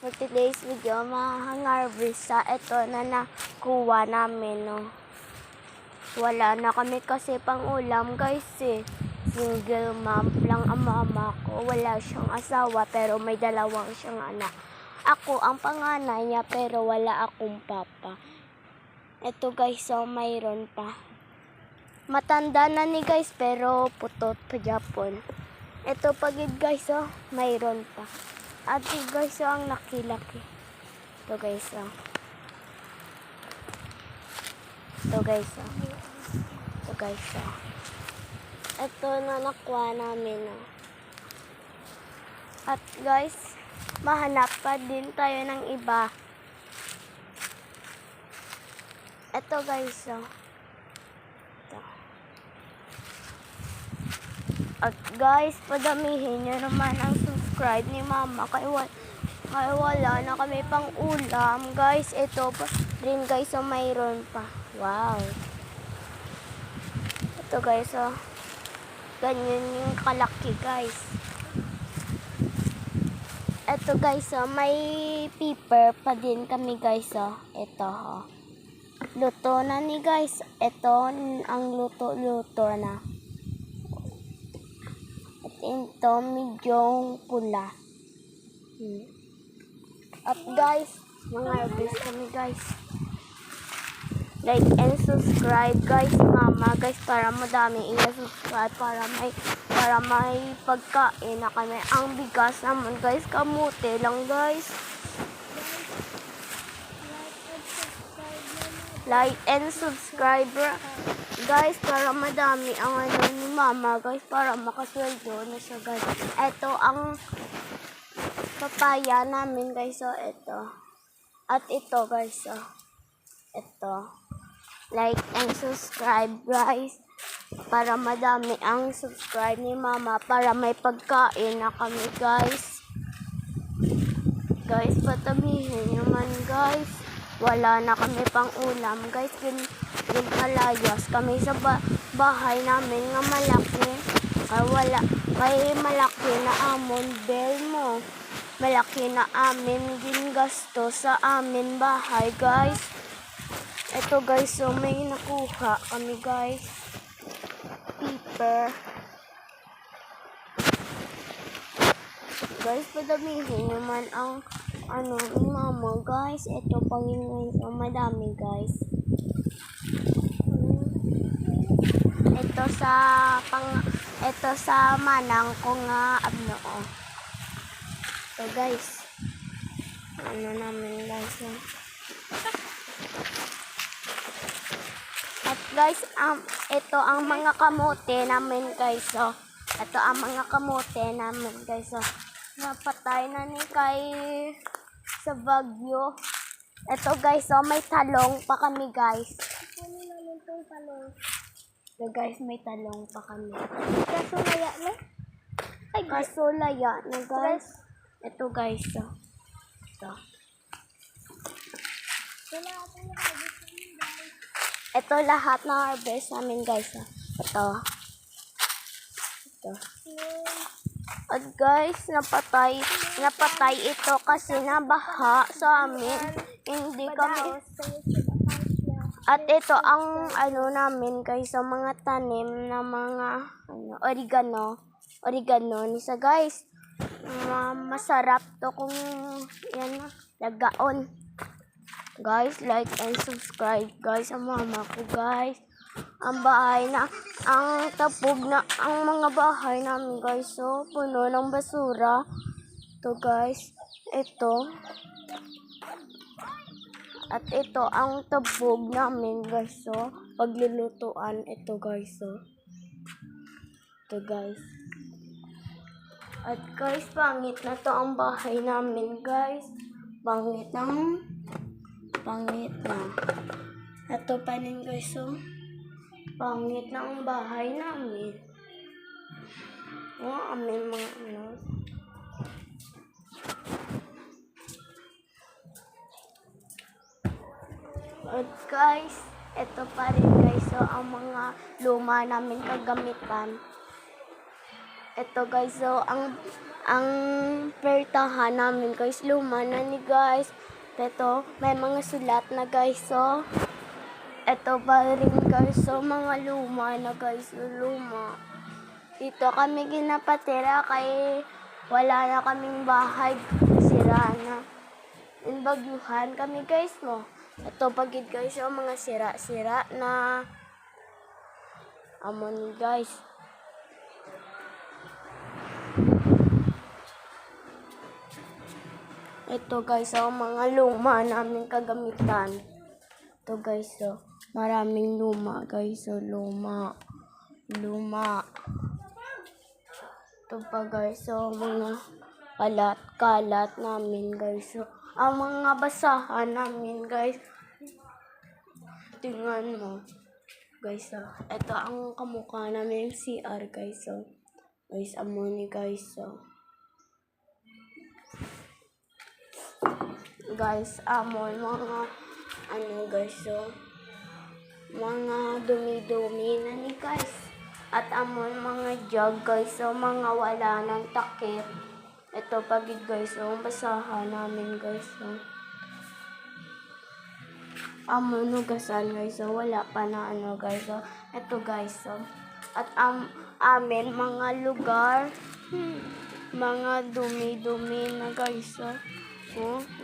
For today's video, mahang-harvest sa ito na nakuha namin, no. Wala na kami kasi pang ulam, guys, eh. Single mom lang ang mama ko. Wala siyang asawa pero may dalawang siyang anak. Ako ang panganay niya pero wala akong papa. Ito, guys, so mayroon pa. Matanda na ni guys pero putot pa Japon. Ito pagid guys, oh, mayroon pa. At guys, oh, ang laki-laki. Ito guys, oh. Ito guys, oh. Ito guys, oh. Ito na nakuha namin, oh. At guys, mahanap pa din tayo ng iba. Ito guys, oh. Ito. At guys, padamihin nyo naman ang subscribe ni mama kaya wala na kami pang ulam. Guys, ito pa rin guys, oh, mayroon pa. Wow. Ito guys, oh. Ganyan yung kalaki guys. Ito guys, oh, may pepper pa din kami guys, oh. Ito, oh. Luto na ni guys. Ito ang luto na. At ito medyo pula. At guys, mga harvest kami guys. Like and subscribe guys, mama guys, para madami i-subscribe para may pagkain na kami. Ang bigas naman guys, kamote lang guys. Like and subscribe guys para madami ang ano ni mama guys, para makasweldo na siya guys. Ito ang papaya namin guys, so ito. At ito guys, so ito. Like and subscribe guys para madami ang subscribe ni mama, para may pagkain na kami guys. Guys, patabihin naman guys. Wala na kami pang ulam guys. Kalayas kami sa bahay namin nga malaki. May malaki na amon bell mo. Malaki na amin gingasto sa amin bahay guys. Ito guys, so may nakuha kami guys. Pepper. Guys, padamihin naman ang ano ni mama guys. Ito pangin so madami guys. Ito sa manang ko nga abno, oh. So guys, ano namin guys, oh. At guys, ito ang mga kamote namin guys, oh. Ito ang mga kamote namin guys, oh. Napatay na ni kay sa bagyo. Ito guys, oh, may talong pa kami guys. Kunin namin itong talong. So guys, may talong pa kami. Kaso laya na? Ay, kaso laya na guys. Ito guys, oh. Ito. Ito lahat na harvest namin guys, oh. Ito. Ito. At guys, napatay ito kasi nabaha sa amin. Hindi kami. At ito ang ano namin guys, sa mga tanim na mga oregano nisa guys. Masarap to kung yan lagaon. Guys, like and subscribe guys sa mama ko guys. Ang bahay na, ang tapog na ang mga bahay namin guys, so puno ng basura. Ito guys, ito. At ito ang tabog namin guys, so paglulutuan ito guys, so ito guys. At guys, pangit na to ang bahay namin guys. Pangit na. Ito pa rin guys, so pangit na ang bahay namin. Oh, amin mga ano. At guys, ito pa rin guys, so ang mga luma namin kagamitan. Ito guys, so ang ang pertahan namin guys, luma na ni guys. Ito, may mga sulat na guys, so. Ito pa rin guys, so mga luma na guys, luma. Dito kami ginapatira kay wala na kaming bahay, sira na. Inbagyuhan kami guys mo. Ito pagid guys, so mga sira-sira na. Amon guys. Ito guys, so mga luma namin kagamitan. Ito guys, so maraming luma guys, so luma. Ito pa guys, so mga kalat namin guys, so ang mga basahan namin guys. Tingnan mo guys, so ito ang kamukha namin CR guys, so guys, amoni guys, so guys, amon mga guys, so mga dumi-dumi na ni guys. At amon mga jug guys, so mga wala ng takip. Ito pagid guys, so basahan namin guys, so amon nugasan guys, so wala pa na guys, so ito guys, so at amin mga lugar, mga dumi-dumi na guys, so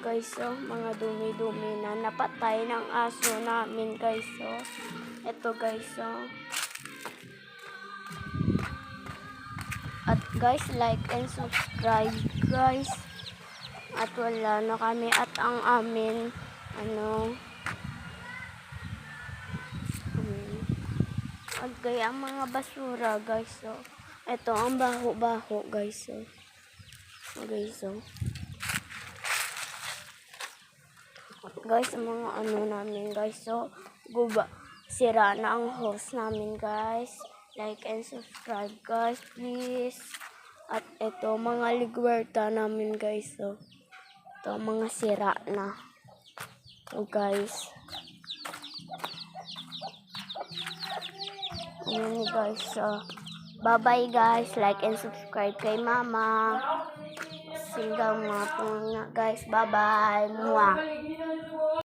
guys, so mga dumi-dumi na napatay ng aso namin guys, so ito guys, so at guys, like and subscribe guys. At wala na kami, at ang amin at kaya ang mga basura guys, so ito ang baho guys, so guys, so guys, mga namin guys, so sira na ang host namin guys. Like and subscribe guys, please. At ito mga ligwerta namin guys, so ito mga sira na, so guys, ayan guys, so bye bye guys, like and subscribe kay mama. Singgang mga po nga guys, bye bye. Mwah.